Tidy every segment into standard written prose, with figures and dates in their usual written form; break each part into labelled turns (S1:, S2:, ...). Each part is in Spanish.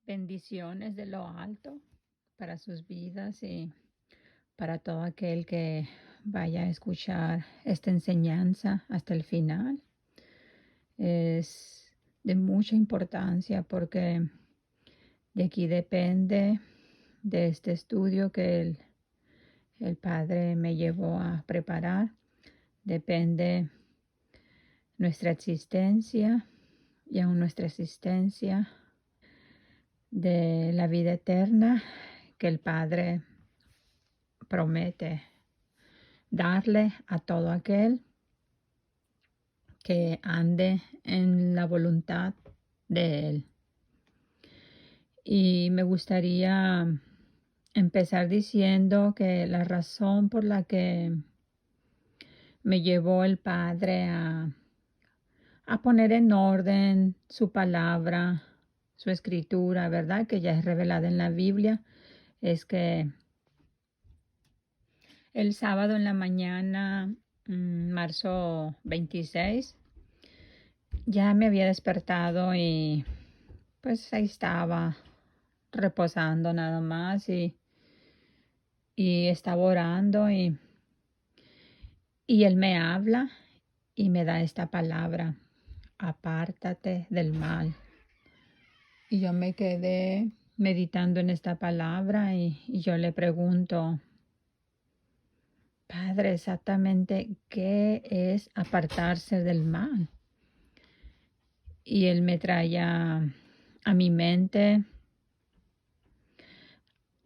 S1: Bendiciones de lo alto para sus vidas y para todo aquel que vaya a escuchar esta enseñanza hasta el final. Es de mucha importancia porque de aquí depende de este estudio que el Padre me llevó a preparar. Depende nuestra existencia y aún nuestra existencia de la vida eterna que el Padre promete darle a todo aquel que ande en la voluntad de Él. Y me gustaría empezar diciendo que la razón por la que me llevó el Padre a poner en orden su palabra, su escritura, ¿verdad? Que ya es revelada en la Biblia, es que el sábado en la mañana, marzo 26, ya me había despertado y pues ahí estaba reposando nada más y estaba orando y él me habla y me da esta palabra: apártate del mal. Y yo me quedé meditando en esta palabra y yo le pregunto: Padre, exactamente qué es apartarse del mal. Y él me trae a mi mente: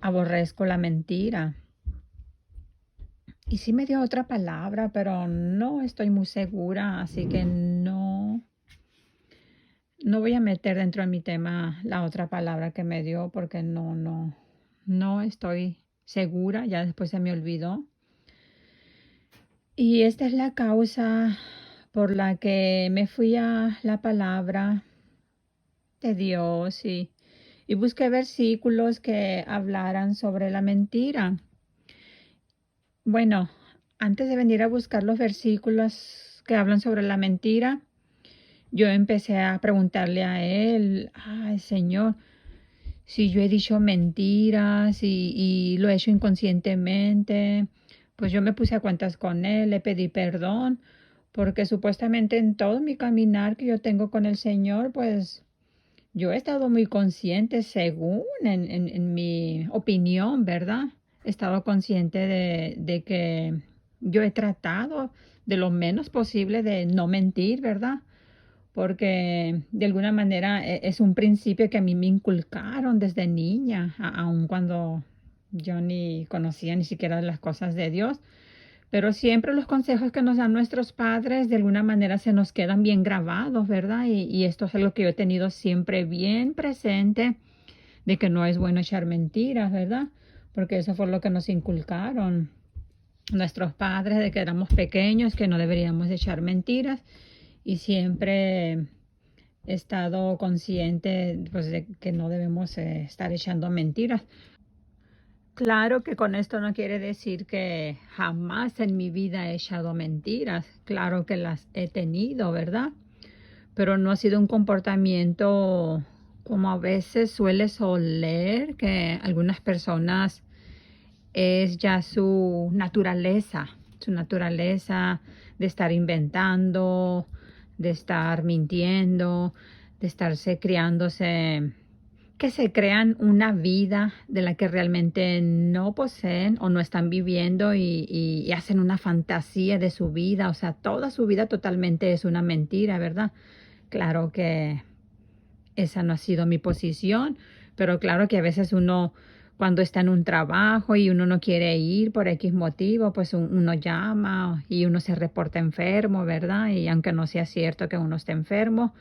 S1: aborrezco la mentira. Y sí me dio otra palabra, pero no estoy muy segura, así que no voy a meter dentro de mi tema la otra palabra que me dio porque no estoy segura, ya después se me olvidó. Y esta es la causa por la que me fui a la palabra de Dios y busqué versículos que hablaran sobre la mentira. Bueno, antes de venir a buscar los versículos que hablan sobre la mentira, yo empecé a preguntarle a él: ay, Señor, si yo he dicho mentiras y lo he hecho inconscientemente, pues yo me puse a cuentas con él, le pedí perdón, porque supuestamente en todo mi caminar que yo tengo con el Señor, pues yo he estado muy consciente, según en mi opinión, ¿verdad? He estado consciente de que yo he tratado de lo menos posible de no mentir, ¿verdad? Porque de alguna manera es un principio que a mí me inculcaron desde niña, aun cuando yo ni conocía ni siquiera las cosas de Dios. Pero siempre los consejos que nos dan nuestros padres de alguna manera se nos quedan bien grabados, ¿verdad? Y esto es algo que yo he tenido siempre bien presente, de que no es bueno echar mentiras, ¿verdad? Porque eso fue lo que nos inculcaron nuestros padres de que éramos pequeños, que no deberíamos echar mentiras. Y siempre he estado consciente, pues, de que no debemos estar echando mentiras. Claro que con esto no quiere decir que jamás en mi vida he echado mentiras. Claro que las he tenido, ¿verdad? Pero no ha sido un comportamiento como a veces suele soler, que algunas personas es ya su naturaleza de estar inventando, de estar mintiendo, de estarse criándose, que se crean una vida de la que realmente no poseen o no están viviendo y hacen una fantasía de su vida. O sea, toda su vida totalmente es una mentira, ¿verdad? Claro que esa no ha sido mi posición, pero claro que a veces uno, cuando está en un trabajo y uno no quiere ir por X motivo, pues uno llama y uno se reporta enfermo, ¿verdad? Y aunque no sea cierto que uno esté enfermo,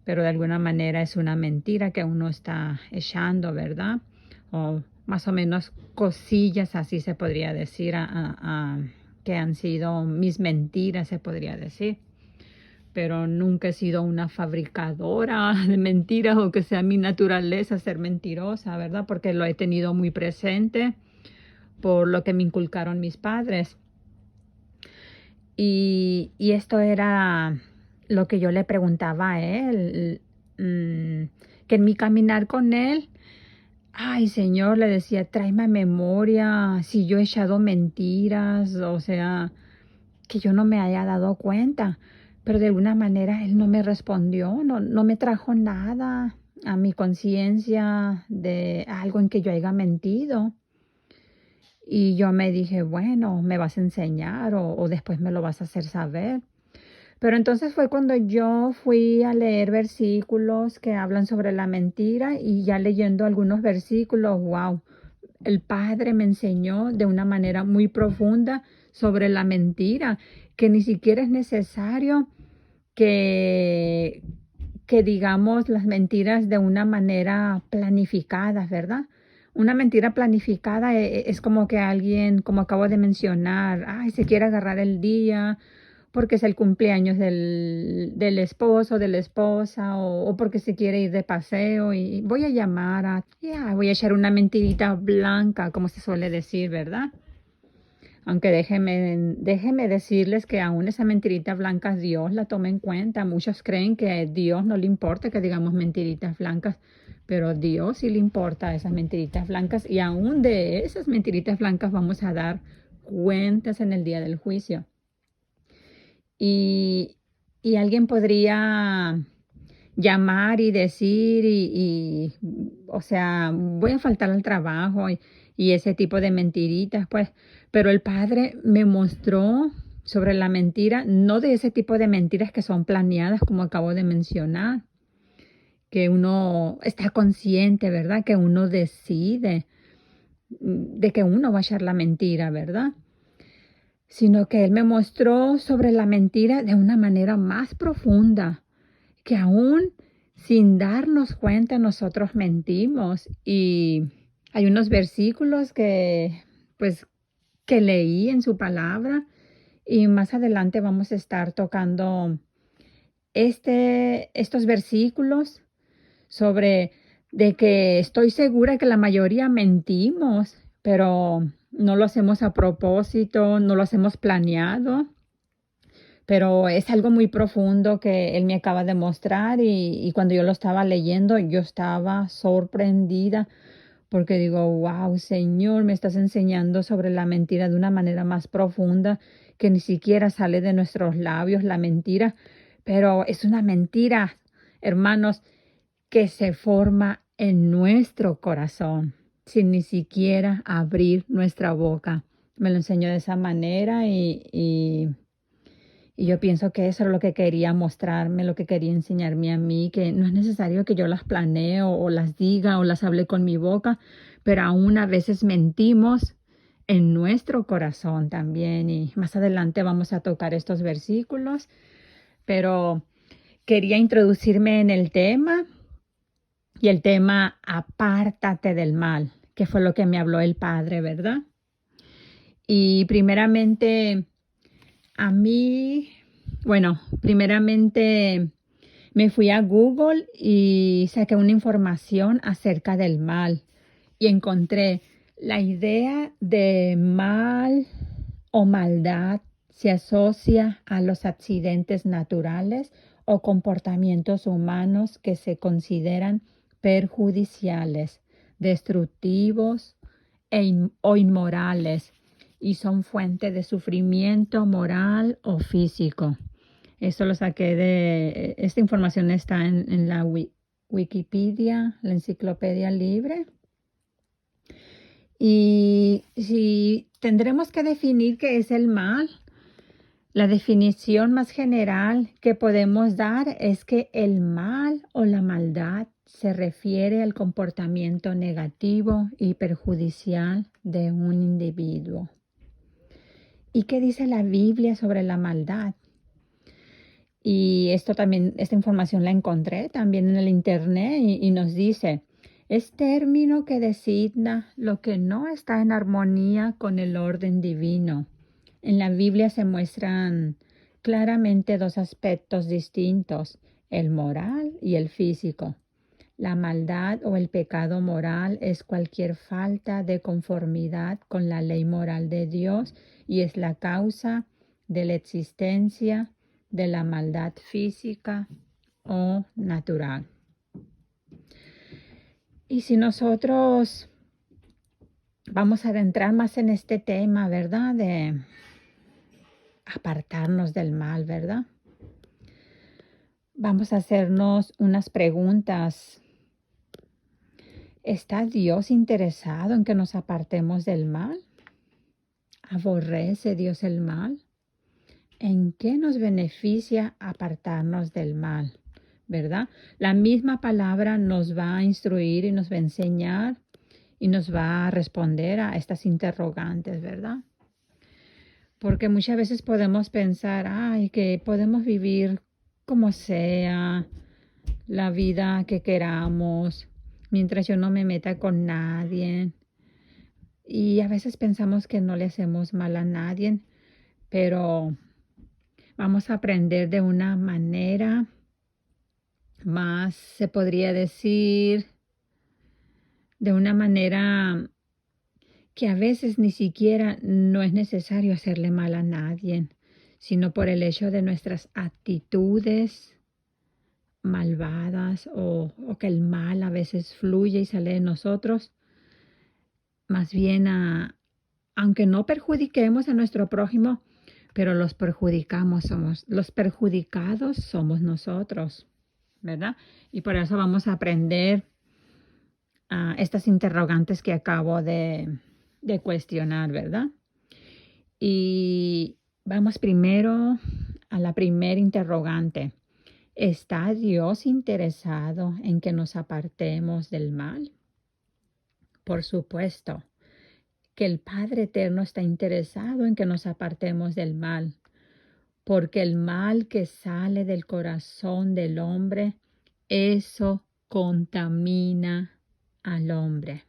S1: pero de alguna manera es una mentira que uno está echando, ¿verdad? O más o menos cosillas, así se podría decir, que han sido mis mentiras, se podría decir. Pero nunca he sido una fabricadora de mentiras o que sea mi naturaleza ser mentirosa, ¿verdad? Porque lo he tenido muy presente por lo que me inculcaron mis padres. Y esto era lo que yo le preguntaba a él. que en mi caminar con Él, ay, Señor, le decía, tráeme a memoria si yo he echado mentiras, o sea, que yo no me haya dado cuenta. Pero de alguna manera Él no me respondió, no me trajo nada a mi conciencia de algo en que yo haya mentido. Y yo me dije, bueno, me vas a enseñar o después me lo vas a hacer saber. Pero entonces fue cuando yo fui a leer versículos que hablan sobre la mentira y ya leyendo algunos versículos, wow, el Padre me enseñó de una manera muy profunda sobre la mentira, que ni siquiera es necesario que, que digamos las mentiras de una manera planificada, ¿verdad? Una mentira planificada es como que alguien, como acabo de mencionar, ay, se quiere agarrar el día porque es el cumpleaños del esposo, de la esposa, o porque se quiere ir de paseo y voy a llamar voy a echar una mentirita blanca, como se suele decir, ¿verdad? Aunque déjeme decirles que aún esa mentirita blanca Dios la toma en cuenta. Muchos creen que a Dios no le importa que digamos mentiritas blancas, pero a Dios sí le importa esas mentiritas blancas y aún de esas mentiritas blancas vamos a dar cuentas en el día del juicio. Y, y alguien podría llamar y decir o sea, voy a faltar al trabajo y ese tipo de mentiritas, pues. Pero el Padre me mostró sobre la mentira, no de ese tipo de mentiras que son planeadas, como acabo de mencionar, que uno está consciente, ¿verdad? Que uno decide de que uno va a echar la mentira, ¿verdad? Sino que Él me mostró sobre la mentira de una manera más profunda, que aún sin darnos cuenta nosotros mentimos. Y hay unos versículos pues, que leí en su palabra y más adelante vamos a estar tocando estos versículos sobre de que estoy segura que la mayoría mentimos, pero no lo hacemos a propósito, no lo hacemos planeado, pero es algo muy profundo que él me acaba de mostrar y cuando yo lo estaba leyendo yo estaba sorprendida porque digo, wow, Señor, me estás enseñando sobre la mentira de una manera más profunda que ni siquiera sale de nuestros labios la mentira, pero es una mentira, hermanos, que se forma en nuestro corazón sin ni siquiera abrir nuestra boca. Me lo enseñó de esa manera y yo pienso que eso es lo que quería mostrarme, lo que quería enseñarme a mí, que no es necesario que yo las planee o las diga o las hable con mi boca, pero aún a veces mentimos en nuestro corazón también. Y más adelante vamos a tocar estos versículos, pero quería introducirme en el tema y el tema apártate del mal, que fue lo que me habló el Padre, ¿verdad? Y primeramente a mí, bueno, primeramente me fui a Google y saqué una información acerca del mal y encontré la idea de mal o maldad se asocia a los accidentes naturales o comportamientos humanos que se consideran perjudiciales, destructivos o inmorales y son fuente de sufrimiento moral o físico. Esto lo saqué esta información está en la Wikipedia, la enciclopedia libre. Y si tendremos que definir qué es el mal, la definición más general que podemos dar es que el mal o la maldad se refiere al comportamiento negativo y perjudicial de un individuo. ¿Y qué dice la Biblia sobre la maldad? Y esta información la encontré también en el internet y nos dice, es término que designa lo que no está en armonía con el orden divino. En la Biblia se muestran claramente dos aspectos distintos, el moral y el físico. La maldad o el pecado moral es cualquier falta de conformidad con la ley moral de Dios y es la causa de la existencia de la maldad física o natural. Y si nosotros vamos a adentrar más en este tema, ¿verdad? De apartarnos del mal, ¿verdad? Vamos a hacernos unas preguntas. ¿Está Dios interesado en que nos apartemos del mal? ¿Aborrece Dios el mal? ¿En qué nos beneficia apartarnos del mal? ¿Verdad? La misma palabra nos va a instruir y nos va a enseñar y nos va a responder a estas interrogantes, ¿verdad? Porque muchas veces podemos pensar, ay, que podemos vivir como sea, la vida que queramos, mientras yo no me meta con nadie. Y a veces pensamos que no le hacemos mal a nadie, pero vamos a aprender de una manera más, se podría decir, de una manera que a veces ni siquiera no es necesario hacerle mal a nadie, sino por el hecho de nuestras actitudes malvadas o que el mal a veces fluye y sale de nosotros. Más bien, aunque no perjudiquemos a nuestro prójimo, pero los perjudicados somos nosotros, ¿verdad? Y por eso vamos a aprender estas interrogantes que acabo de cuestionar, ¿verdad? Y vamos primero a la primera interrogante. ¿Está Dios interesado en que nos apartemos del mal? Por supuesto que el Padre Eterno está interesado en que nos apartemos del mal, porque el mal que sale del corazón del hombre, eso contamina al hombre.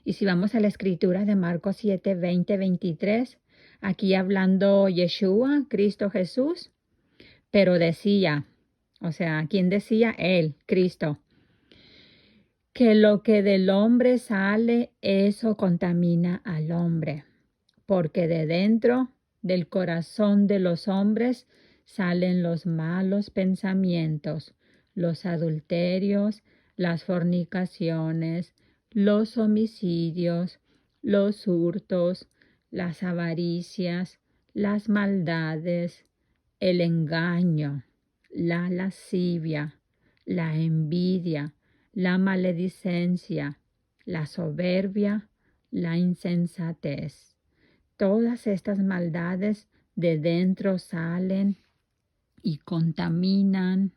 S1: Y si vamos a la escritura de Marcos 7, 20, 23, aquí hablando Yeshua, Cristo Jesús, pero decía, o sea, ¿quién decía? Él, Cristo, que lo que del hombre sale, eso contamina al hombre, porque de dentro del corazón de los hombres salen los malos pensamientos, los adulterios, las fornicaciones, los homicidios, los hurtos, las avaricias, las maldades, el engaño, la lascivia, la envidia, la maledicencia, la soberbia, la insensatez. Todas estas maldades de dentro salen y contaminan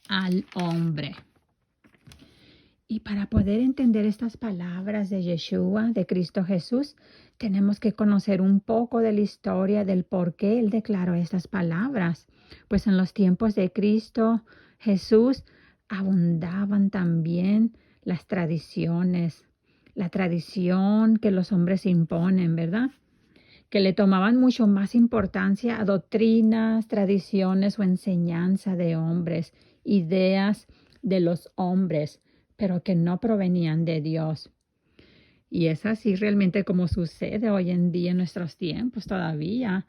S1: al hombre. Y para poder entender estas palabras de Yeshua, de Cristo Jesús, tenemos que conocer un poco de la historia del por qué Él declaró estas palabras. Pues en los tiempos de Cristo Jesús abundaban también las tradiciones, la tradición que los hombres imponen, ¿verdad? Que le tomaban mucho más importancia a doctrinas, tradiciones o enseñanza de hombres, ideas de los hombres, pero que no provenían de Dios. Y es así realmente como sucede hoy en día en nuestros tiempos todavía.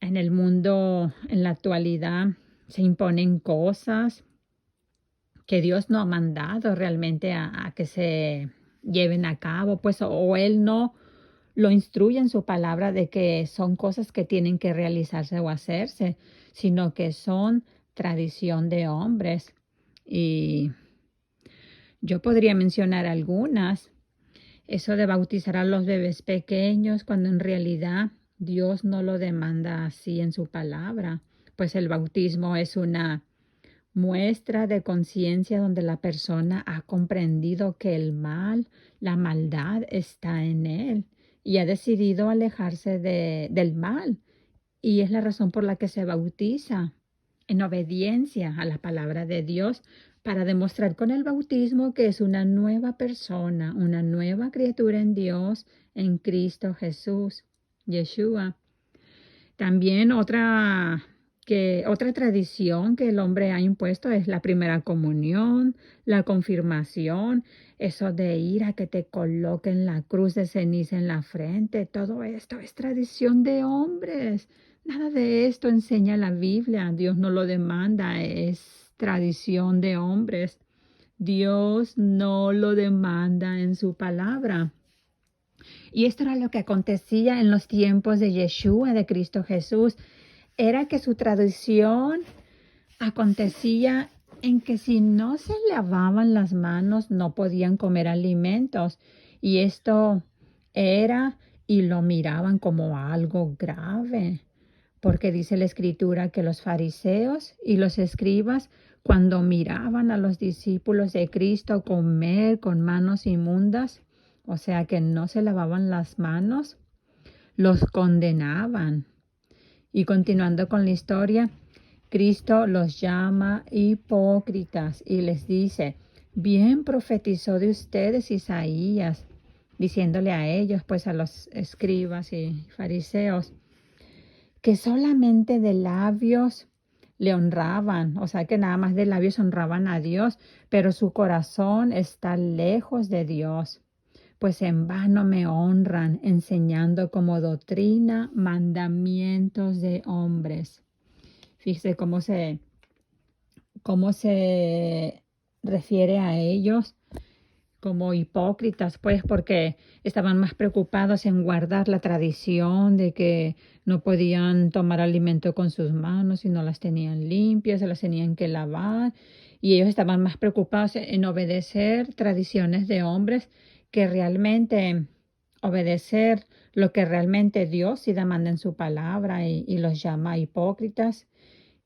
S1: En el mundo, en la actualidad, se imponen cosas que Dios no ha mandado realmente a que se lleven a cabo, pues o Él no lo instruye en su palabra de que son cosas que tienen que realizarse o hacerse, sino que son tradición de hombres. Y yo podría mencionar algunas. Eso de bautizar a los bebés pequeños cuando en realidad Dios no lo demanda así en su palabra, pues el bautismo es una muestra de conciencia donde la persona ha comprendido que el mal, la maldad está en él y ha decidido alejarse del mal. Y es la razón por la que se bautiza en obediencia a la palabra de Dios para demostrar con el bautismo que es una nueva persona, una nueva criatura en Dios, en Cristo Jesús, Yeshua. También otra tradición que el hombre ha impuesto es la primera comunión, la confirmación, eso de ir a que te coloquen la cruz de ceniza en la frente. Todo esto es tradición de hombres. Nada de esto enseña la Biblia. Dios no lo demanda, es tradición de hombres. Dios no lo demanda en su palabra. Y esto era lo que acontecía en los tiempos de Yeshua, de Cristo Jesús. Era que su tradición acontecía en que si no se lavaban las manos no podían comer alimentos. Y esto era y lo miraban como algo grave. Porque dice la Escritura que los fariseos y los escribas, cuando miraban a los discípulos de Cristo comer con manos inmundas, o sea que no se lavaban las manos, los condenaban. Y continuando con la historia, Cristo los llama hipócritas y les dice, bien profetizó de ustedes Isaías, diciéndole a ellos, pues a los escribas y fariseos, que solamente de labios le honraban, o sea que nada más de labios honraban a Dios, pero su corazón está lejos de Dios, pues en vano me honran, enseñando como doctrina mandamientos de hombres. Fíjese cómo se refiere a ellos como hipócritas, pues, porque estaban más preocupados en guardar la tradición de que no podían tomar alimento con sus manos si no las tenían limpias, se las tenían que lavar, y ellos estaban más preocupados en obedecer tradiciones de hombres que realmente obedecer lo que realmente Dios sí demanda en su palabra y los llama hipócritas.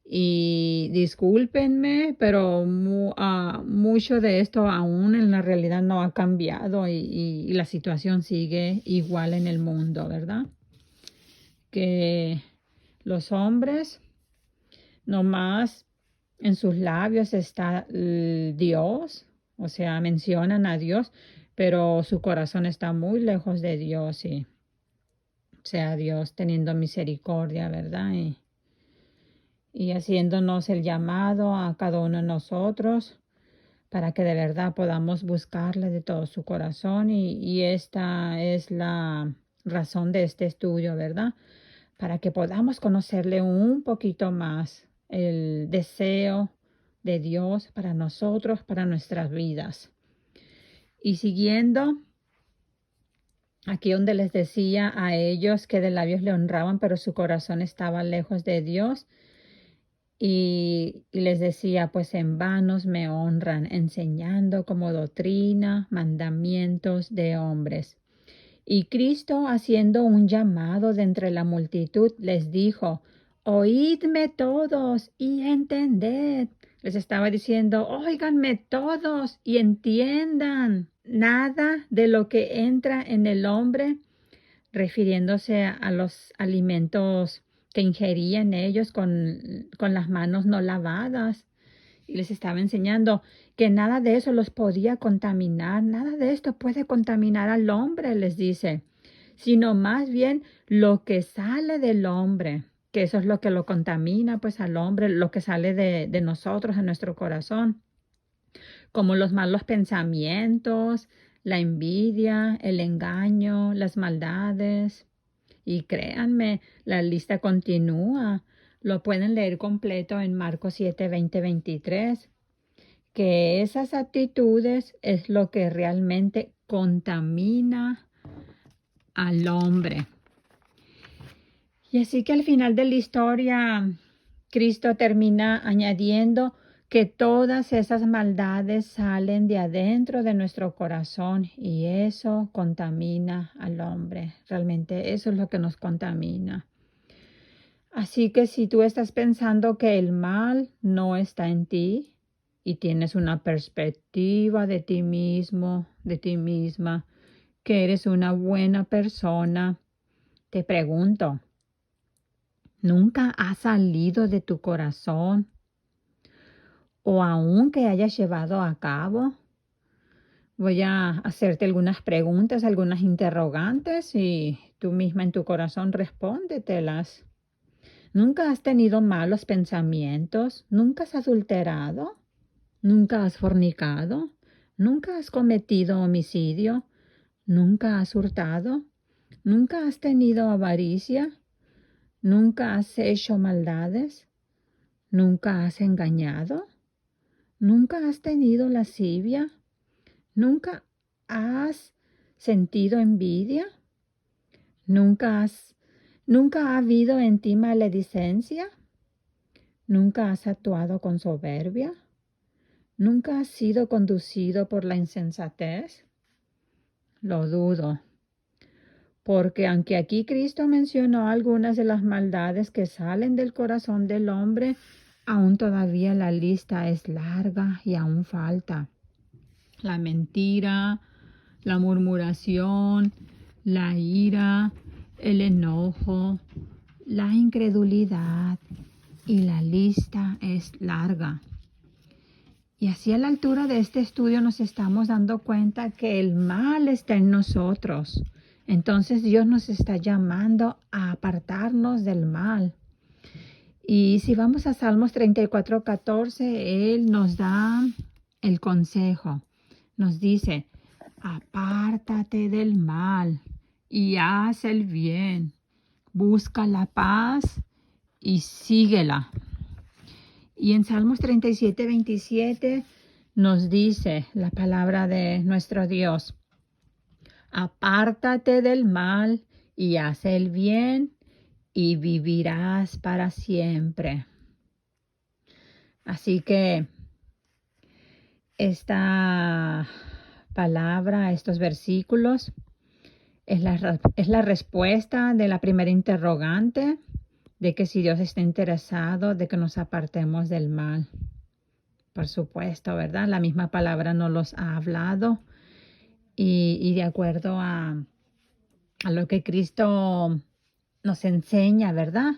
S1: Y discúlpenme, pero mucho de esto aún en la realidad no ha cambiado y la situación sigue igual en el mundo, ¿verdad? Que los hombres nomás en sus labios está Dios, o sea, mencionan a Dios, pero su corazón está muy lejos de Dios y sea Dios teniendo misericordia, ¿verdad? Y haciéndonos el llamado a cada uno de nosotros para que de verdad podamos buscarle de todo su corazón. Y esta es la razón de este estudio, ¿verdad? Para que podamos conocerle un poquito más el deseo de Dios para nosotros, para nuestras vidas. Y siguiendo, aquí donde les decía a ellos que de labios le honraban, pero su corazón estaba lejos de Dios. Y les decía, pues en vanos me honran, enseñando como doctrina mandamientos de hombres. Y Cristo, haciendo un llamado de entre la multitud, les dijo, oídme todos y entended. Les estaba diciendo, óiganme todos y entiendan. Nada de lo que entra en el hombre, refiriéndose a los alimentos que ingerían ellos con las manos no lavadas. Y les estaba enseñando que nada de eso los podía contaminar, nada de esto puede contaminar al hombre, les dice, sino más bien lo que sale del hombre, que eso es lo que lo contamina pues al hombre, lo que sale de nosotros, en nuestro corazón, como los malos pensamientos, la envidia, el engaño, las maldades. Y créanme, la lista continúa. Lo pueden leer completo en Marcos 7, 20, 23. Que esas actitudes es lo que realmente contamina al hombre. Y así que al final de la historia, Cristo termina añadiendo que todas esas maldades salen de adentro de nuestro corazón y eso contamina al hombre. Realmente eso es lo que nos contamina. Así que si tú estás pensando que el mal no está en ti y tienes una perspectiva de ti mismo, de ti misma, que eres una buena persona, te pregunto, ¿nunca ha salido de tu corazón o aún que hayas llevado a cabo? Voy a hacerte algunas preguntas, algunas interrogantes y tú misma en tu corazón respóndetelas. ¿Nunca has tenido malos pensamientos? ¿Nunca has adulterado? ¿Nunca has fornicado? ¿Nunca has cometido homicidio? ¿Nunca has hurtado? ¿Nunca has tenido avaricia? ¿Nunca has hecho maldades? ¿Nunca has engañado? ¿Nunca has tenido lascivia? ¿Nunca has sentido envidia? ¿Nunca ha habido en ti maledicencia? ¿Nunca has actuado con soberbia? ¿Nunca has sido conducido por la insensatez? Lo dudo, porque aunque aquí Cristo mencionó algunas de las maldades que salen del corazón del hombre, aún todavía la lista es larga y aún falta. La mentira, la murmuración, la ira, el enojo, la incredulidad, y la lista es larga. Y así a la altura de este estudio nos estamos dando cuenta que el mal está en nosotros. Entonces Dios nos está llamando a apartarnos del mal. Y si vamos a Salmos 34:14, Él nos da el consejo. Nos dice, apártate del mal y haz el bien. Busca la paz y síguela. Y en Salmos 37:27 nos dice la palabra de nuestro Dios, apártate del mal y haz el bien y vivirás para siempre. Así que esta palabra, estos versículos, es la respuesta de la primera interrogante de que si Dios está interesado de que nos apartemos del mal. Por supuesto, ¿verdad? La misma palabra nos los ha hablado y de acuerdo a lo que Cristo nos enseña, ¿verdad?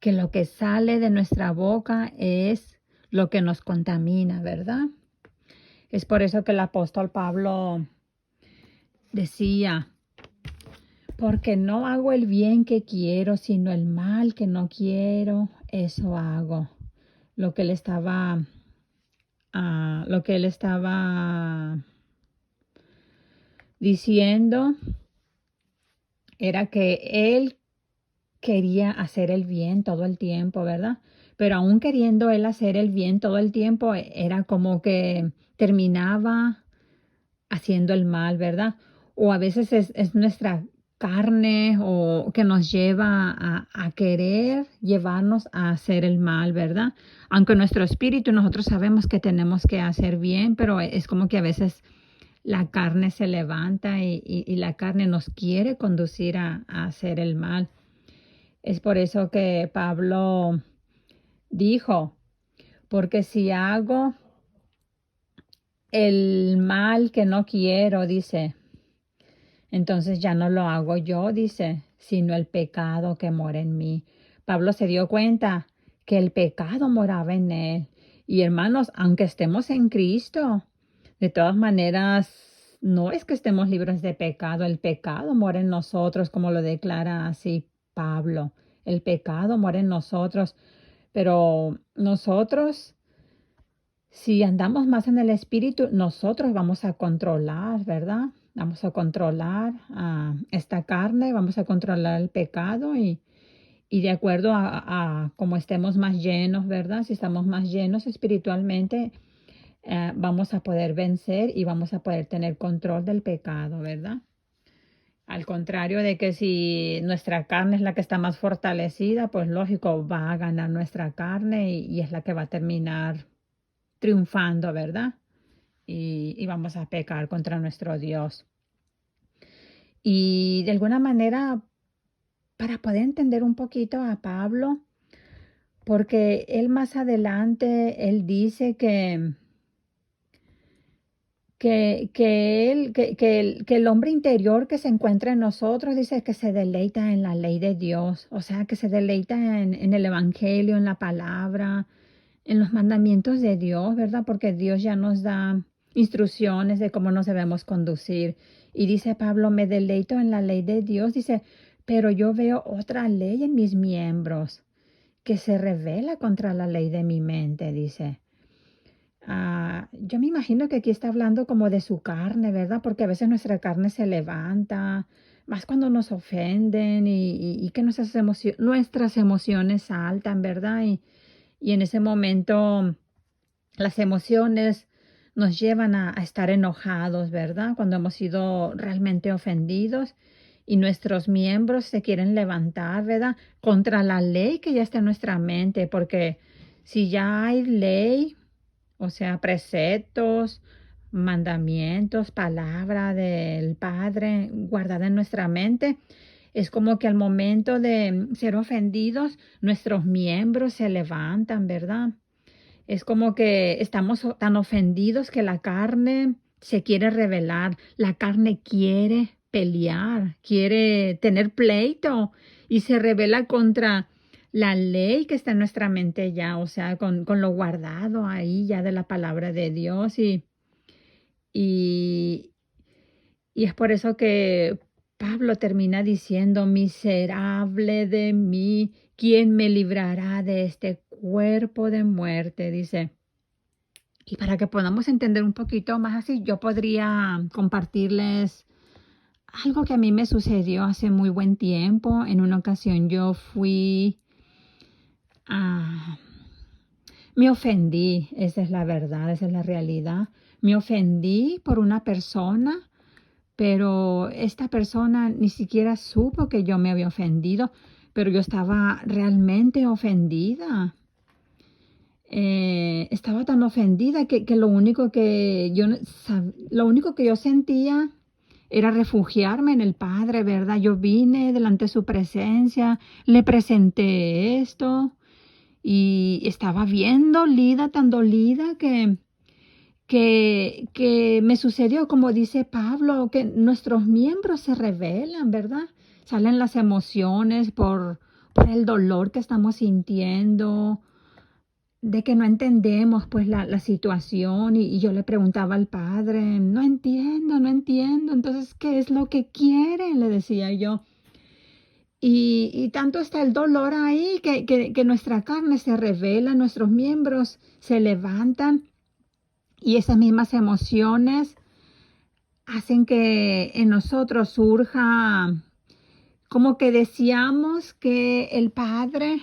S1: Que lo que sale de nuestra boca es lo que nos contamina, ¿verdad? Es por eso que el apóstol Pablo decía, porque no hago el bien que quiero, sino el mal que no quiero, eso hago. Lo que él estaba diciendo era que él quería hacer el bien todo el tiempo, ¿verdad? Pero aún queriendo él hacer el bien todo el tiempo, era como que terminaba haciendo el mal, ¿verdad? O a veces es nuestra carne o que nos lleva a querer llevarnos a hacer el mal, ¿verdad? Aunque nuestro espíritu, nosotros sabemos que tenemos que hacer bien, pero es como que a veces la carne se levanta y la carne nos quiere conducir a hacer el mal. Es por eso que Pablo dijo, porque si hago el mal que no quiero, dice, entonces ya no lo hago yo, dice, sino el pecado que mora en mí. Pablo se dio cuenta que el pecado moraba en él. Y hermanos, aunque estemos en Cristo, de todas maneras, no es que estemos libres de pecado. El pecado mora en nosotros, como lo declara así Pablo. El pecado mora en nosotros. Pero nosotros, si andamos más en el Espíritu, nosotros vamos a controlar, ¿verdad? Vamos a controlar esta carne, vamos a controlar el pecado y de acuerdo a cómo estemos más llenos, ¿verdad? Si estamos más llenos espiritualmente, vamos a poder vencer y vamos a poder tener control del pecado, ¿verdad? Al contrario de que si nuestra carne es la que está más fortalecida, pues lógico, va a ganar nuestra carne y es la que va a terminar triunfando, ¿verdad? Y vamos a pecar contra nuestro Dios. Y de alguna manera, para poder entender un poquito a Pablo, porque él más adelante, él dice que el hombre interior que se encuentra en nosotros, dice que se deleita en la ley de Dios, o sea, que se deleita en el Evangelio, en la palabra, en los mandamientos de Dios, ¿verdad? Porque Dios ya nos da instrucciones de cómo nos debemos conducir. Y dice Pablo, me deleito en la ley de Dios, dice, pero yo veo otra ley en mis miembros que se revela contra la ley de mi mente, dice. Yo me imagino que aquí está hablando como de su carne, ¿verdad? Porque a veces nuestra carne se levanta, más cuando nos ofenden y que nuestras emociones saltan, ¿verdad? Y en ese momento Las emociones nos llevan a estar enojados, ¿verdad? Cuando hemos sido realmente ofendidos y nuestros miembros se quieren levantar, ¿verdad? Contra la ley que ya está en nuestra mente, porque si ya hay ley, o sea, preceptos, mandamientos, palabra del Padre guardada en nuestra mente, es como que al momento de ser ofendidos, nuestros miembros se levantan, ¿verdad? Es como que estamos tan ofendidos que la carne se quiere rebelar, la carne quiere pelear, quiere tener pleito y se rebela contra la ley que está en nuestra mente ya, o sea, con lo guardado ahí ya de la palabra de Dios y, y es por eso que Pablo termina diciendo, miserable de mí, ¿quién me librará de este cuerpo de muerte? Dice. Y para que podamos entender un poquito más así, yo podría compartirles algo que a mí me sucedió hace muy buen tiempo. En una ocasión yo fui a... Me ofendí, esa es la verdad, esa es la realidad. Me ofendí por una persona, pero esta persona ni siquiera supo que yo me había ofendido, pero yo estaba realmente ofendida. Estaba tan ofendida que lo único que yo sentía era refugiarme en el Padre, ¿verdad? Yo vine delante de su presencia, le presenté esto y estaba bien dolida, tan dolida que me sucedió, como dice Pablo, que nuestros miembros se rebelan, ¿verdad? Salen las emociones por el dolor que estamos sintiendo, de que no entendemos pues la situación y yo le preguntaba al padre, no entiendo, no entiendo, entonces, ¿qué es lo que quiere? Le decía yo. Y tanto está el dolor ahí que nuestra carne se revela, nuestros miembros se levantan y esas mismas emociones hacen que en nosotros surja como que deseamos que el Padre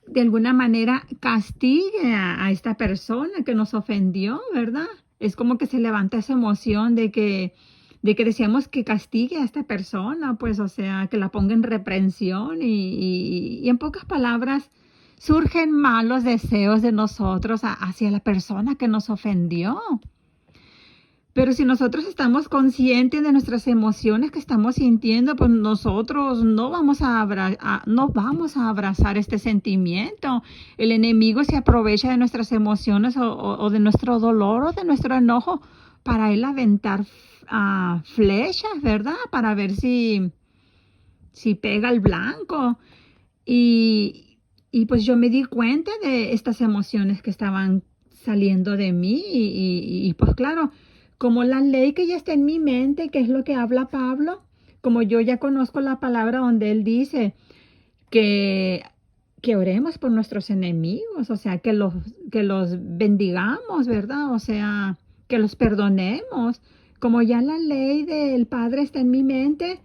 S1: de alguna manera castigue a esta persona que nos ofendió, ¿verdad? Es como que se levanta esa emoción de que deseamos que castigue a esta persona, pues, o sea, que la ponga en reprensión y en pocas palabras, surgen malos deseos de nosotros hacia la persona que nos ofendió. Pero si nosotros estamos conscientes de nuestras emociones que estamos sintiendo, pues nosotros no vamos no vamos a abrazar este sentimiento. El enemigo se aprovecha de nuestras emociones o de nuestro dolor o de nuestro enojo para él aventar flechas, ¿verdad? Para ver si pega el blanco. Y pues yo me di cuenta de estas emociones que estaban saliendo de mí y pues claro, como la ley que ya está en mi mente, que es lo que habla Pablo, como yo ya conozco la palabra donde él dice que, que oremos por nuestros enemigos, o sea, que los bendigamos, ¿verdad? O sea, que los perdonemos. Como ya la ley del Padre está en mi mente,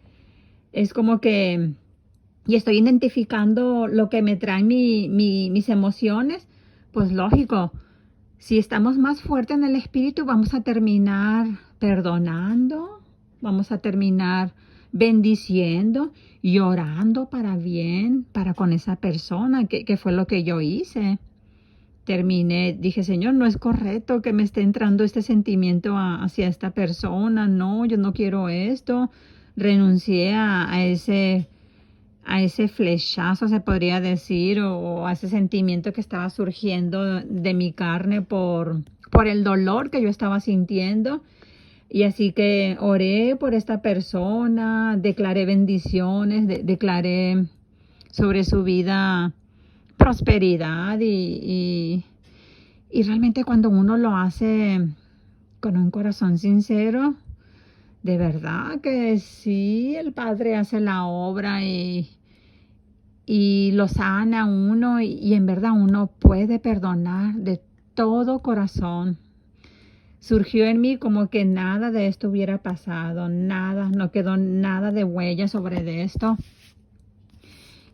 S1: es como que y estoy identificando lo que me traen mis emociones, pues lógico, si estamos más fuertes en el espíritu, vamos a terminar perdonando, vamos a terminar bendiciendo y orando para bien, para con esa persona, que fue lo que yo hice. Terminé, dije, Señor, no es correcto que me esté entrando este sentimiento hacia esta persona, no, yo no quiero esto. Renuncié a ese flechazo, se podría decir, o a ese sentimiento que estaba surgiendo de mi carne por el dolor que yo estaba sintiendo. Y así que oré por esta persona, declaré bendiciones, declaré sobre su vida prosperidad y realmente cuando uno lo hace con un corazón sincero, de verdad que sí, el Padre hace la obra y lo sana a uno y en verdad uno puede perdonar de todo corazón. Surgió en mí como que nada de esto hubiera pasado, nada, no quedó nada de huella sobre de esto.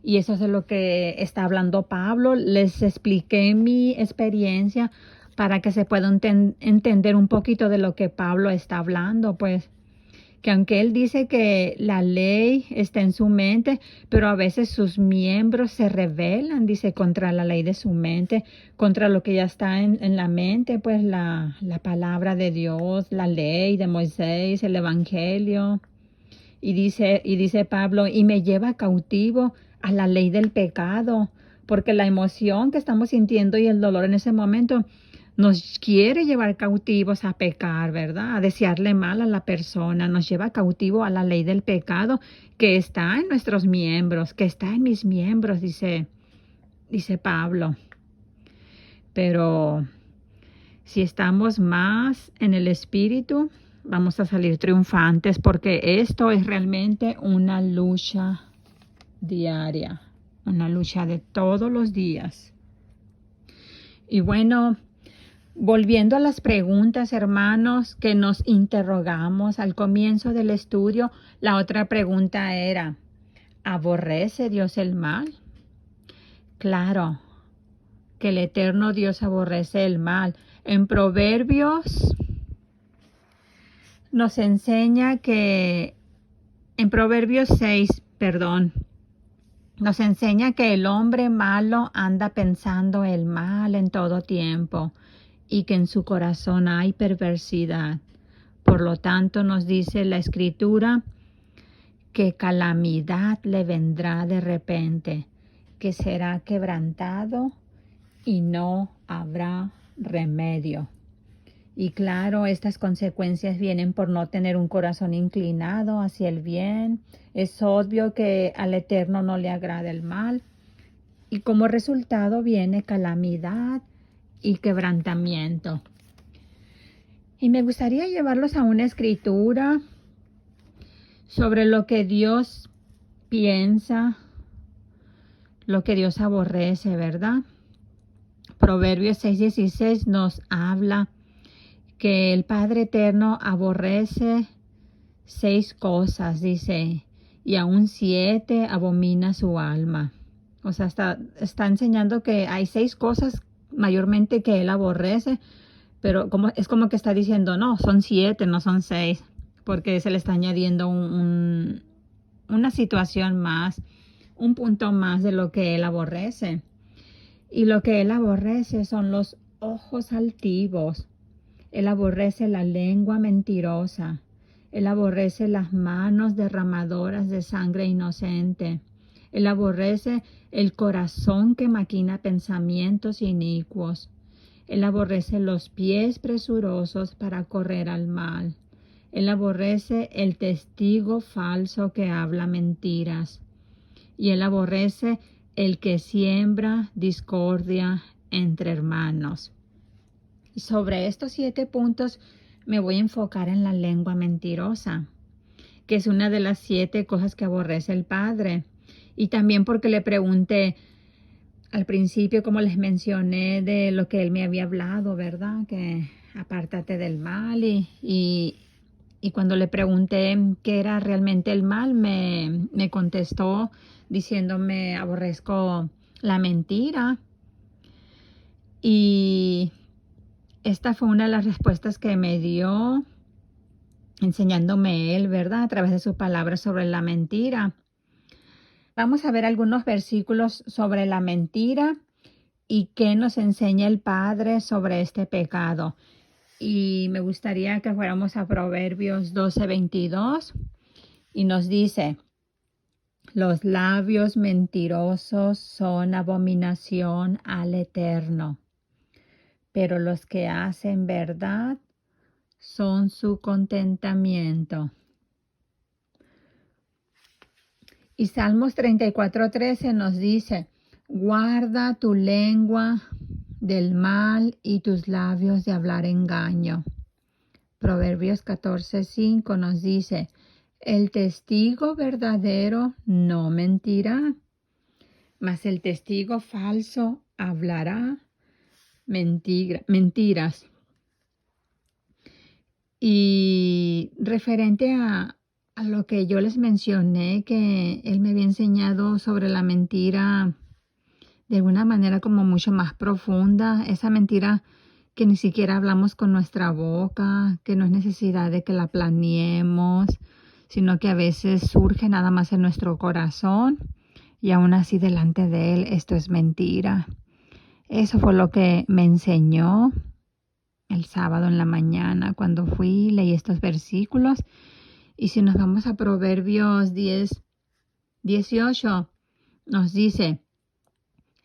S1: Y eso es de lo que está hablando Pablo. Les expliqué mi experiencia para que se pueda entender un poquito de lo que Pablo está hablando, pues. Que aunque él dice que la ley está en su mente, pero a veces sus miembros se rebelan, dice, contra la ley de su mente, contra lo que ya está en la mente, pues la palabra de Dios, la ley de Moisés, el evangelio. Y dice Pablo, y me lleva cautivo a la ley del pecado, porque la emoción que estamos sintiendo y el dolor en ese momento nos quiere llevar cautivos a pecar, ¿verdad? A desearle mal a la persona. Nos lleva cautivo a la ley del pecado que está en nuestros miembros, que está en mis miembros, dice Pablo. Pero si estamos más en el Espíritu, vamos a salir triunfantes, porque esto es realmente una lucha diaria, una lucha de todos los días. Y bueno, volviendo a las preguntas, hermanos, que nos interrogamos al comienzo del estudio, la otra pregunta era, ¿aborrece Dios el mal? Claro que el eterno Dios aborrece el mal. En Proverbios nos enseña que, en Proverbios 6, nos enseña que el hombre malo anda pensando el mal en todo tiempo y que en su corazón hay perversidad. Por lo tanto, nos dice la Escritura que calamidad le vendrá de repente, que será quebrantado y no habrá remedio. Y claro, estas consecuencias vienen por no tener un corazón inclinado hacia el bien. Es obvio que al Eterno no le agrada el mal. Y como resultado viene calamidad y quebrantamiento. Y me gustaría llevarlos a una escritura sobre lo que Dios piensa, lo que Dios aborrece, ¿verdad? Proverbios 6:16 nos habla que el Padre Eterno aborrece 6 cosas, dice, y aún 7 abomina su alma. O sea, está enseñando que hay 6 cosas mayormente que Él aborrece, pero es como que está diciendo, no, son 7, no son 6, porque se le está añadiendo una situación más, un punto más de lo que Él aborrece. Y lo que Él aborrece son los ojos altivos. Él aborrece la lengua mentirosa. Él aborrece las manos derramadoras de sangre inocente. Él aborrece el corazón que maquina pensamientos inicuos. Él aborrece los pies presurosos para correr al mal. Él aborrece el testigo falso que habla mentiras. Y él aborrece el que siembra discordia entre hermanos. Y sobre estos 7 puntos me voy a enfocar en la lengua mentirosa, que es una de las 7 cosas que aborrece el Padre. Y también porque le pregunté al principio, como les mencioné, de lo que él me había hablado, ¿verdad? Que apártate del mal. Y cuando le pregunté qué era realmente el mal, me contestó diciéndome, aborrezco la mentira. Y esta fue una de las respuestas que me dio, enseñándome él, ¿verdad? A través de sus palabras sobre la mentira. Vamos a ver algunos versículos sobre la mentira y qué nos enseña el Padre sobre este pecado. Y me gustaría que fuéramos a Proverbios 12:22 y nos dice, los labios mentirosos son abominación al Eterno, pero los que hacen verdad son su contentamiento. Y Salmos 34:13 nos dice, guarda tu lengua del mal y tus labios de hablar engaño. Proverbios 14:5 nos dice, el testigo verdadero no mentirá, mas el testigo falso hablará mentiras. Y referente a lo que yo les mencioné, que él me había enseñado sobre la mentira de alguna manera como mucho más profunda, esa mentira que ni siquiera hablamos con nuestra boca, que no es necesidad de que la planeemos, sino que a veces surge nada más en nuestro corazón y aún así delante de Él esto es mentira. Eso fue lo que me enseñó el sábado en la mañana cuando fui, leí estos versículos. Y si nos vamos a Proverbios 10:18, nos dice: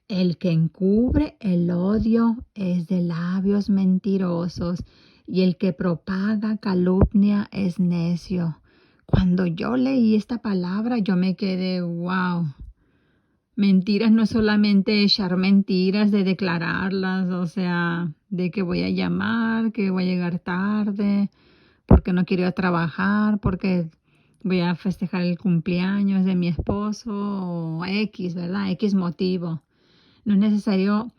S1: el que encubre el odio es de labios mentirosos, y el que propaga calumnia es necio. Cuando yo leí esta palabra, yo me quedé, wow. Mentiras no es solamente echar mentiras de declararlas, o sea, de que voy a llamar, que voy a llegar tarde, porque no quiero ir a trabajar, porque voy a festejar el cumpleaños de mi esposo, o X, ¿verdad? X motivo. No es necesario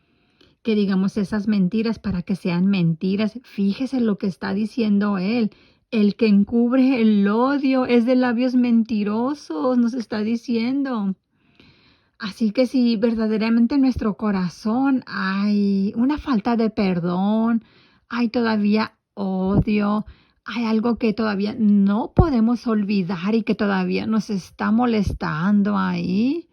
S1: que digamos esas mentiras para que sean mentiras. Fíjese lo que está diciendo él. El que encubre el odio es de labios mentirosos, nos está diciendo. Así que si verdaderamente en nuestro corazón hay una falta de perdón, hay todavía odio, hay algo que todavía no podemos olvidar y que todavía nos está molestando ahí,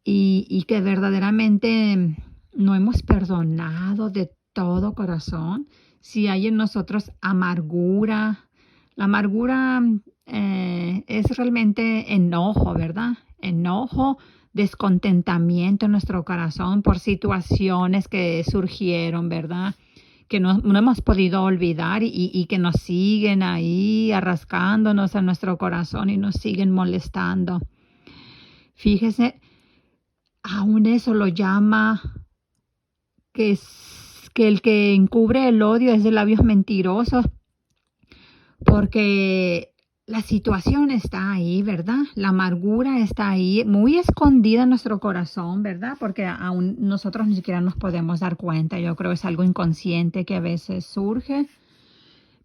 S1: y que verdaderamente no hemos perdonado de todo corazón, si hay en nosotros amargura, la amargura es realmente enojo, ¿verdad? Enojo, descontentamiento en nuestro corazón por situaciones que surgieron, ¿verdad? Que no hemos podido olvidar y que nos siguen ahí arrascándonos a nuestro corazón y nos siguen molestando. Fíjese, aún eso lo llama que el que encubre el odio es de labios mentirosos, porque la situación está ahí, ¿verdad? La amargura está ahí, muy escondida en nuestro corazón, ¿verdad? Porque aún nosotros ni siquiera nos podemos dar cuenta. Yo creo que es algo inconsciente que a veces surge.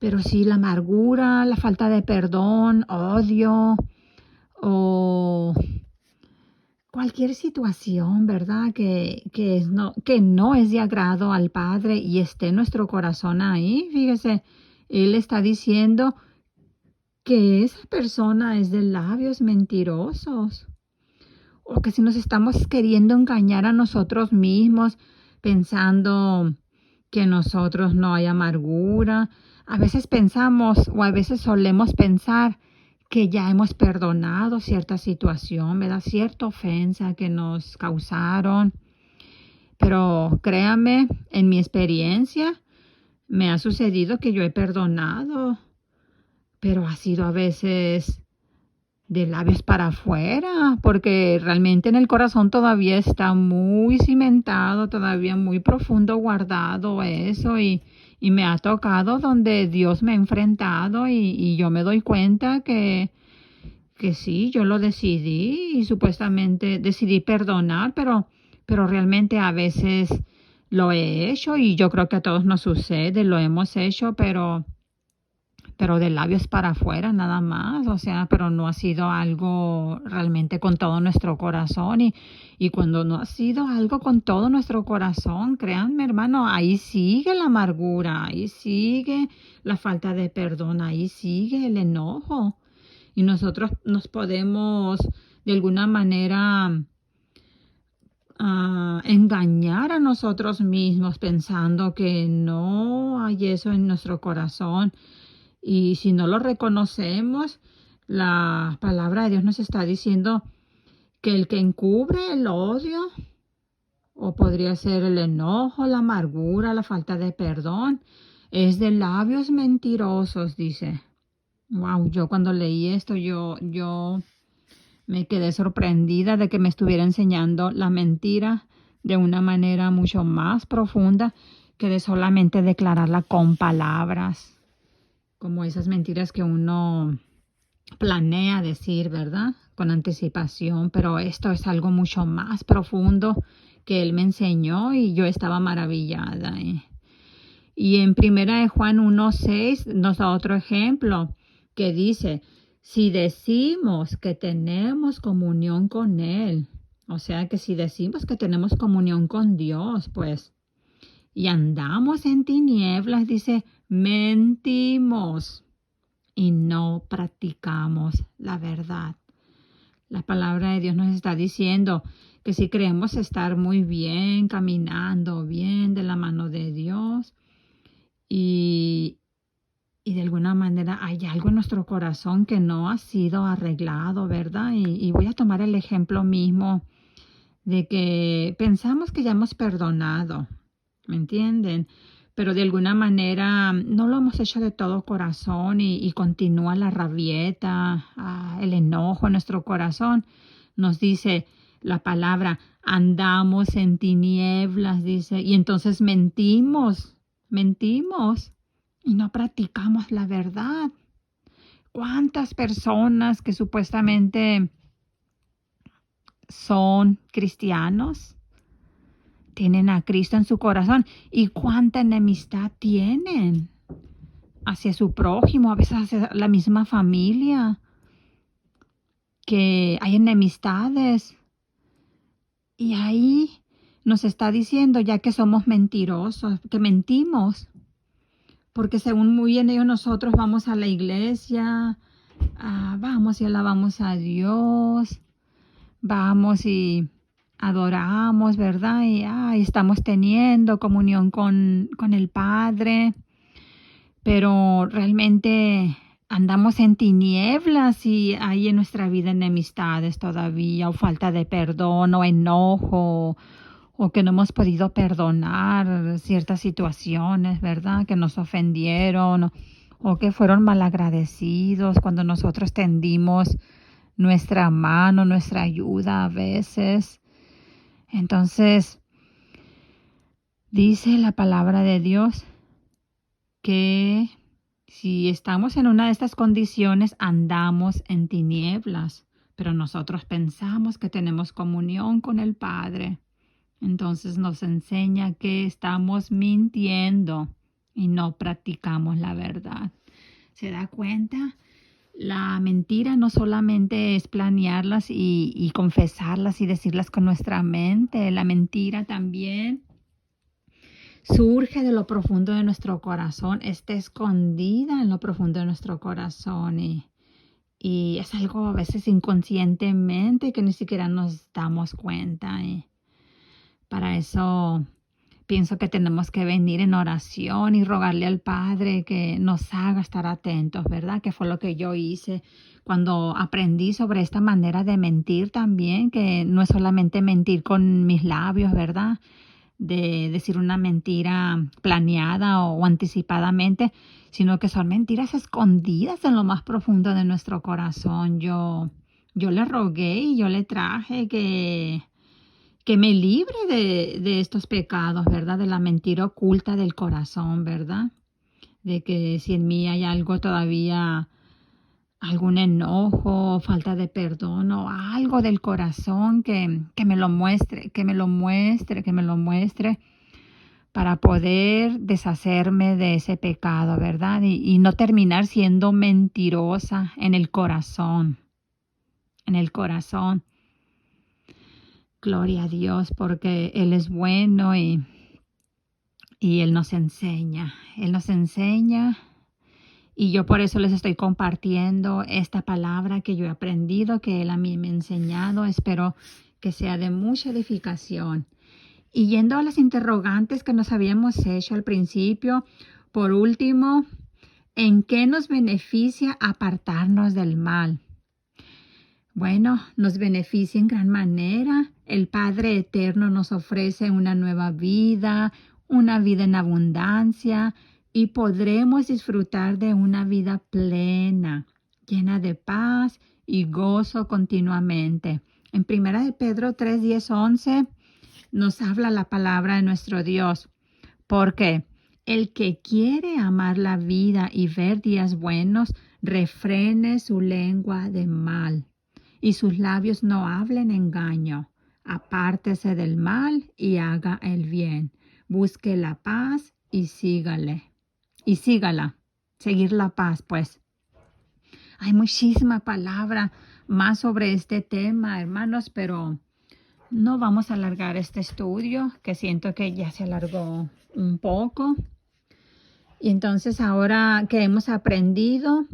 S1: Pero sí, la amargura, la falta de perdón, odio o cualquier situación, ¿verdad? Que no es de agrado al Padre y esté en nuestro corazón ahí. Fíjese, Él está diciendo que esa persona es de labios mentirosos, o que si nos estamos queriendo engañar a nosotros mismos pensando que en nosotros no hay amargura. A veces pensamos o a veces solemos pensar que ya hemos perdonado cierta situación, ¿verdad? Cierta ofensa que nos causaron. Pero créame, en mi experiencia me ha sucedido que yo he perdonado, pero ha sido a veces de labios para afuera, porque realmente en el corazón todavía está muy cimentado, todavía muy profundo guardado eso, y me ha tocado donde Dios me ha enfrentado y yo me doy cuenta que sí, yo lo decidí y supuestamente decidí perdonar, pero realmente a veces lo he hecho y yo creo que a todos nos sucede, lo hemos hecho, pero de labios para afuera nada más, o sea, pero no ha sido algo realmente con todo nuestro corazón, y cuando no ha sido algo con todo nuestro corazón, créanme, hermano, ahí sigue la amargura, ahí sigue la falta de perdón, ahí sigue el enojo, y nosotros nos podemos de alguna manera engañar a nosotros mismos pensando que no hay eso en nuestro corazón. Y si no lo reconocemos, la palabra de Dios nos está diciendo que el que encubre el odio, o podría ser el enojo, la amargura, la falta de perdón, es de labios mentirosos, dice. Wow, yo cuando leí esto, yo me quedé sorprendida de que me estuviera enseñando la mentira de una manera mucho más profunda que de solamente declararla con palabras, como esas mentiras que uno planea decir, ¿verdad? Con anticipación, pero esto es algo mucho más profundo que él me enseñó y yo estaba maravillada. Y en Primera de Juan 1:6 nos da otro ejemplo que dice: si decimos que tenemos comunión con Él, o sea que si decimos que tenemos comunión con Dios, pues, y andamos en tinieblas, dice, mentimos y no practicamos la verdad. La palabra de Dios nos está diciendo que si creemos estar muy bien, caminando bien de la mano de Dios y de alguna manera hay algo en nuestro corazón que no ha sido arreglado, ¿verdad? Y voy a tomar el ejemplo mismo de que pensamos que ya hemos perdonado, ¿me entienden? Pero de alguna manera no lo hemos hecho de todo corazón y continúa la rabieta, el enojo en nuestro corazón. Nos dice la palabra, andamos en tinieblas, dice, y entonces mentimos y no practicamos la verdad. ¿Cuántas personas que supuestamente son cristianos tienen a Cristo en su corazón y cuánta enemistad tienen hacia su prójimo, a veces hacia la misma familia, que hay enemistades? Y ahí nos está diciendo ya que somos mentirosos, que mentimos, porque según muy bien ellos nosotros vamos a la iglesia, vamos y alabamos a Dios, vamos y adoramos, ¿verdad? Y estamos teniendo comunión con el Padre, pero realmente andamos en tinieblas y hay en nuestra vida enemistades todavía, o falta de perdón, o enojo, o que no hemos podido perdonar ciertas situaciones, ¿verdad? Que nos ofendieron, o que fueron malagradecidos cuando nosotros tendimos nuestra mano, nuestra ayuda a veces. Entonces, dice la palabra de Dios que si estamos en una de estas condiciones, andamos en tinieblas, pero nosotros pensamos que tenemos comunión con el Padre. Entonces nos enseña que estamos mintiendo y no practicamos la verdad. ¿Se da cuenta? La mentira no solamente es planearlas y confesarlas y decirlas con nuestra mente. La mentira también surge de lo profundo de nuestro corazón, está escondida en lo profundo de nuestro corazón y es algo a veces inconscientemente que ni siquiera nos damos cuenta. Para eso pienso que tenemos que venir en oración y rogarle al Padre que nos haga estar atentos, ¿verdad? Que fue lo que yo hice cuando aprendí sobre esta manera de mentir también, que no es solamente mentir con mis labios, ¿verdad? De decir una mentira planeada o anticipadamente, sino que son mentiras escondidas en lo más profundo de nuestro corazón. Yo le rogué y yo le traje que me libre de estos pecados, ¿verdad? De la mentira oculta del corazón, ¿verdad? De que si en mí hay algo todavía, algún enojo, falta de perdón o algo del corazón que me lo muestre, que me lo muestre para poder deshacerme de ese pecado, ¿verdad? Y no terminar siendo mentirosa en el corazón, en el corazón. Gloria a Dios, porque Él es bueno y Él nos enseña. Él nos enseña y yo por eso les estoy compartiendo esta palabra que yo he aprendido, que Él a mí me ha enseñado. Espero que sea de mucha edificación. Y yendo a las interrogantes que nos habíamos hecho al principio, por último, ¿en qué nos beneficia apartarnos del mal? Bueno, nos beneficia en gran manera. El Padre Eterno nos ofrece una nueva vida, una vida en abundancia y podremos disfrutar de una vida plena, llena de paz y gozo continuamente. En 1 de Pedro 3, 10, 11 nos habla la palabra de nuestro Dios. Porque el que quiere amar la vida y ver días buenos, refrene su lengua de mal y sus labios no hablen engaño. Apártese del mal y haga el bien. Busque la paz y sígala. Seguir la paz, pues. Hay muchísima palabra más sobre este tema, hermanos, pero no vamos a alargar este estudio, que siento que ya se alargó un poco. Y entonces ahora que hemos aprendido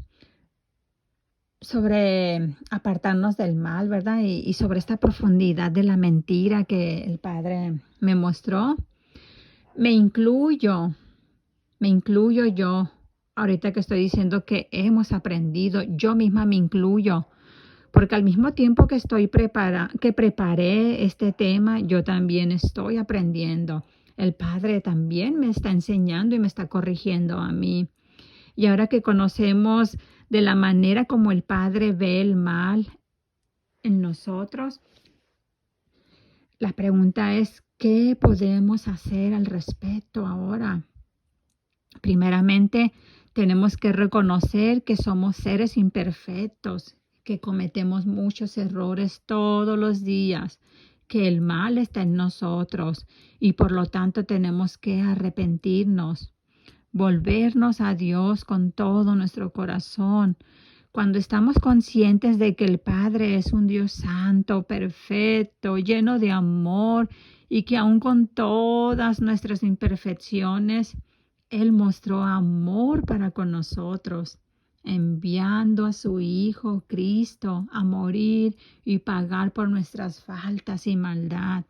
S1: sobre apartarnos del mal, ¿verdad? Y sobre esta profundidad de la mentira que el Padre me mostró, me incluyo yo, ahorita que estoy diciendo que hemos aprendido, yo misma me incluyo, porque al mismo tiempo que que preparé este tema, yo también estoy aprendiendo. El Padre también me está enseñando y me está corrigiendo a mí. Y ahora que conocemos de la manera como el Padre ve el mal en nosotros, la pregunta es, ¿qué podemos hacer al respecto ahora? Primeramente, tenemos que reconocer que somos seres imperfectos, que cometemos muchos errores todos los días, que el mal está en nosotros y por lo tanto tenemos que arrepentirnos, volvernos a Dios con todo nuestro corazón. Cuando estamos conscientes de que el Padre es un Dios santo, perfecto, lleno de amor y que aun con todas nuestras imperfecciones, Él mostró amor para con nosotros, enviando a su Hijo Cristo a morir y pagar por nuestras faltas y maldad.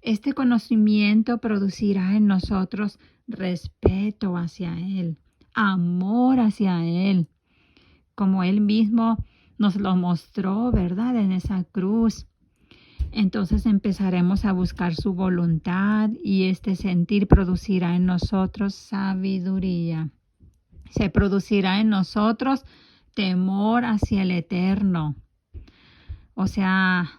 S1: Este conocimiento producirá en nosotros respeto hacia Él, amor hacia Él, como Él mismo nos lo mostró, ¿verdad? En esa cruz. Entonces empezaremos a buscar su voluntad y este sentir producirá en nosotros sabiduría. Se producirá en nosotros temor hacia el Eterno. O sea,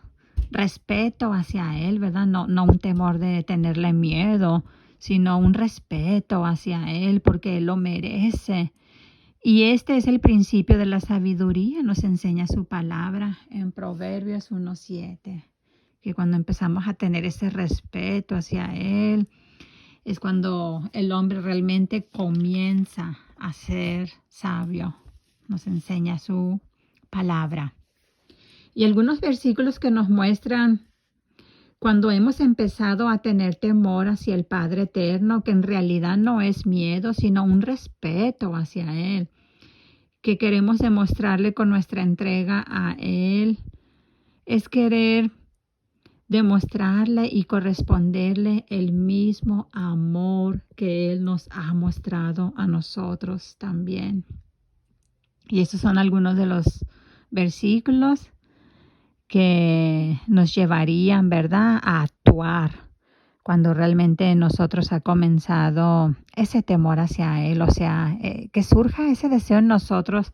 S1: respeto hacia Él, ¿verdad? No un temor de tenerle miedo, sino un respeto hacia Él porque Él lo merece. Y este es el principio de la sabiduría, nos enseña su palabra en Proverbios 1:7, que cuando empezamos a tener ese respeto hacia Él, es cuando el hombre realmente comienza a ser sabio, nos enseña su palabra. Y algunos versículos que nos muestran cuando hemos empezado a tener temor hacia el Padre Eterno, que en realidad no es miedo, sino un respeto hacia Él, que queremos demostrarle con nuestra entrega a Él, es querer demostrarle y corresponderle el mismo amor que Él nos ha mostrado a nosotros también. Y estos son algunos de los versículos que nos llevarían, ¿verdad?, a actuar cuando realmente en nosotros ha comenzado ese temor hacia Él, o sea, que surja ese deseo en nosotros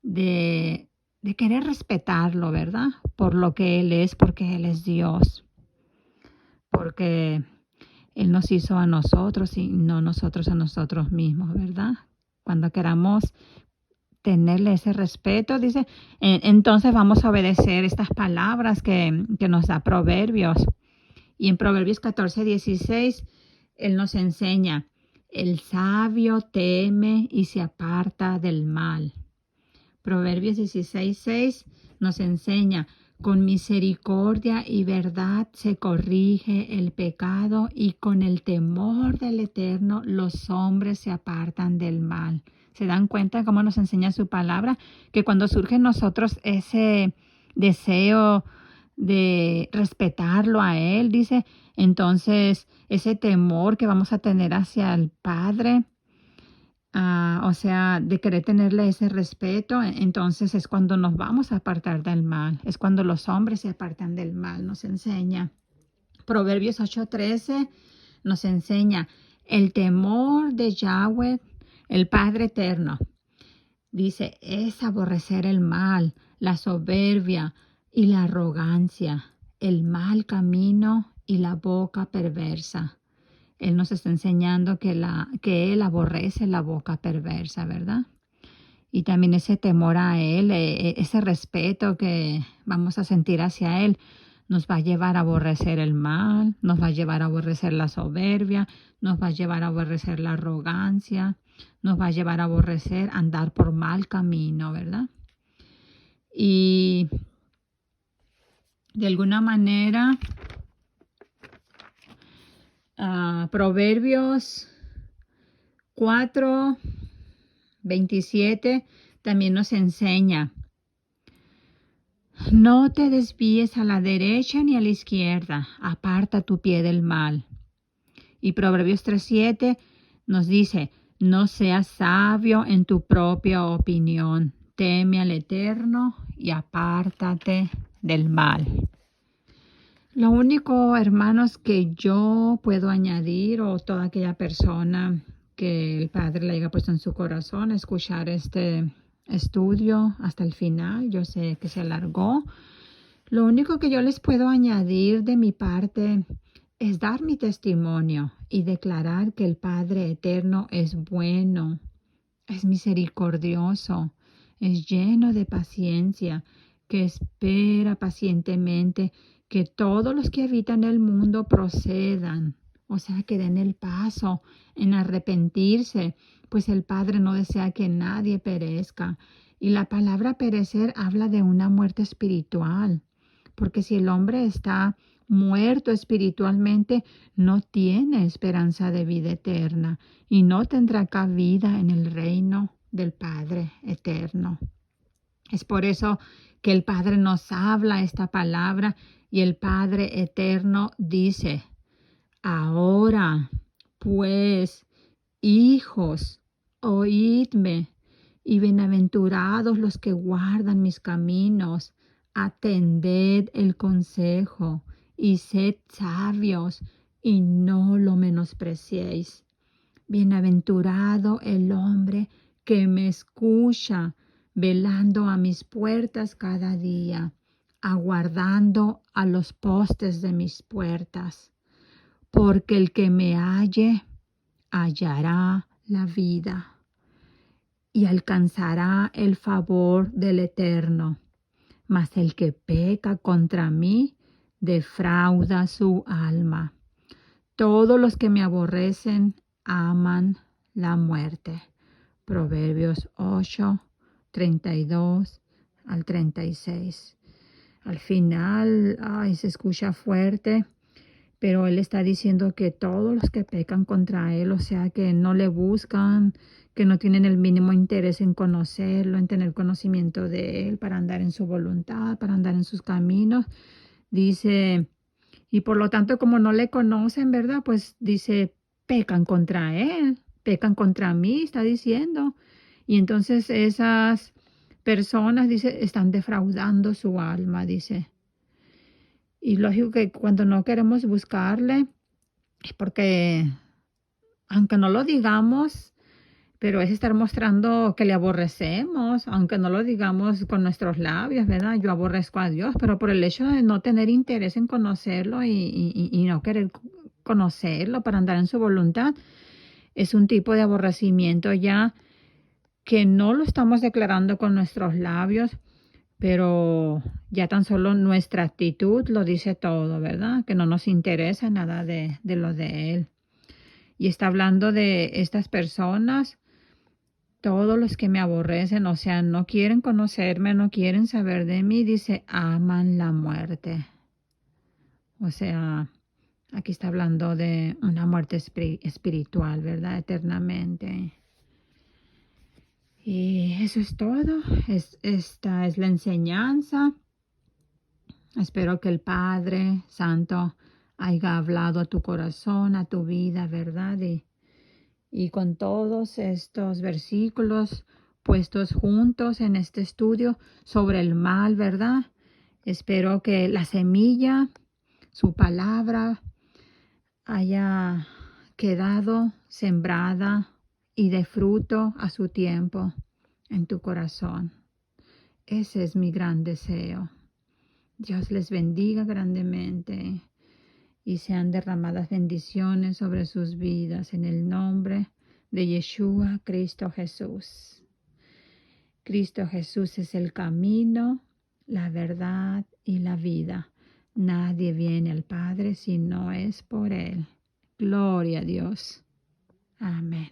S1: de querer respetarlo, ¿verdad? Por lo que Él es, porque Él es Dios, porque Él nos hizo a nosotros y no nosotros a nosotros mismos, ¿verdad? Cuando queramos tenerle ese respeto, dice, entonces vamos a obedecer estas palabras que nos da Proverbios. Y en Proverbios 14:16, Él nos enseña, el sabio teme y se aparta del mal. Proverbios 16:6 nos enseña, con misericordia y verdad se corrige el pecado y con el temor del Eterno los hombres se apartan del mal. ¿Se dan cuenta cómo nos enseña su palabra? Que cuando surge en nosotros ese deseo de respetarlo a Él, dice, entonces ese temor que vamos a tener hacia el Padre, o sea, de querer tenerle ese respeto, entonces es cuando nos vamos a apartar del mal, es cuando los hombres se apartan del mal, nos enseña. Proverbios 8:13 nos enseña, el temor de Yahweh, el Padre Eterno, dice, es aborrecer el mal, la soberbia y la arrogancia, el mal camino y la boca perversa. Él nos está enseñando que Él aborrece la boca perversa, ¿verdad? Y también ese temor a Él, ese respeto que vamos a sentir hacia Él, nos va a llevar a aborrecer el mal, nos va a llevar a aborrecer la soberbia, nos va a llevar a aborrecer la arrogancia, nos va a llevar a aborrecer andar por mal camino, ¿verdad? Y de alguna manera, Proverbios 4:27 también nos enseña: no te desvíes a la derecha ni a la izquierda, aparta tu pie del mal. Y Proverbios 3:7 nos dice: no seas sabio en tu propia opinión, teme al Eterno y apártate del mal. Lo único, hermanos, que yo puedo añadir, o toda aquella persona que el Padre le haya puesto en su corazón, escuchar este estudio hasta el final, yo sé que se alargó. Lo único que yo les puedo añadir de mi parte es dar mi testimonio y declarar que el Padre Eterno es bueno, es misericordioso, es lleno de paciencia, que espera pacientemente que todos los que habitan el mundo procedan, o sea, que den el paso en arrepentirse, pues el Padre no desea que nadie perezca. Y la palabra perecer habla de una muerte espiritual, porque si el hombre está muerto espiritualmente, no tiene esperanza de vida eterna y no tendrá cabida en el reino del Padre eterno. Es por eso que el Padre nos habla esta palabra y el Padre eterno dice: ahora, pues, hijos, oídme, y bienaventurados los que guardan mis caminos, atended el consejo y sed sabios y no lo menospreciéis. Bienaventurado el hombre que me escucha, velando a mis puertas cada día, aguardando a los postes de mis puertas. Porque el que me halle, hallará la vida y alcanzará el favor del Eterno. Mas el que peca contra mí, defrauda su alma. Todos los que me aborrecen aman la muerte. Proverbios 8:32-36. Al final, se escucha fuerte, pero él está diciendo que todos los que pecan contra él, o sea, que no le buscan, que no tienen el mínimo interés en conocerlo, en tener conocimiento de él, para andar en su voluntad, para andar en sus caminos, dice, y por lo tanto, como no le conocen, ¿verdad? Pues dice, pecan contra él, pecan contra mí, está diciendo. Y entonces esas personas, dice, están defraudando su alma, dice. Y lógico que cuando no queremos buscarle, es porque, aunque no lo digamos, pero es estar mostrando que le aborrecemos, aunque no lo digamos con nuestros labios, ¿verdad? Yo aborrezco a Dios, pero por el hecho de no tener interés en conocerlo y no querer conocerlo para andar en su voluntad, es un tipo de aborrecimiento ya que no lo estamos declarando con nuestros labios, pero ya tan solo nuestra actitud lo dice todo, ¿verdad? Que no nos interesa nada de lo de Él. Y está hablando de estas personas, todos los que me aborrecen, o sea, no quieren conocerme, no quieren saber de mí, dice, aman la muerte. O sea, aquí está hablando de una muerte espiritual, ¿verdad? Eternamente. Y eso es todo. Esta es la enseñanza. Espero que el Padre Santo haya hablado a tu corazón, a tu vida, ¿verdad? Y con todos estos versículos puestos juntos en este estudio sobre el mal, ¿verdad? Espero que la semilla, su palabra, haya quedado sembrada y de fruto a su tiempo en tu corazón. Ese es mi gran deseo. Dios les bendiga grandemente y sean derramadas bendiciones sobre sus vidas en el nombre de Yeshua, Cristo Jesús. Cristo Jesús es el camino, la verdad y la vida. Nadie viene al Padre si no es por Él. Gloria a Dios. Amén.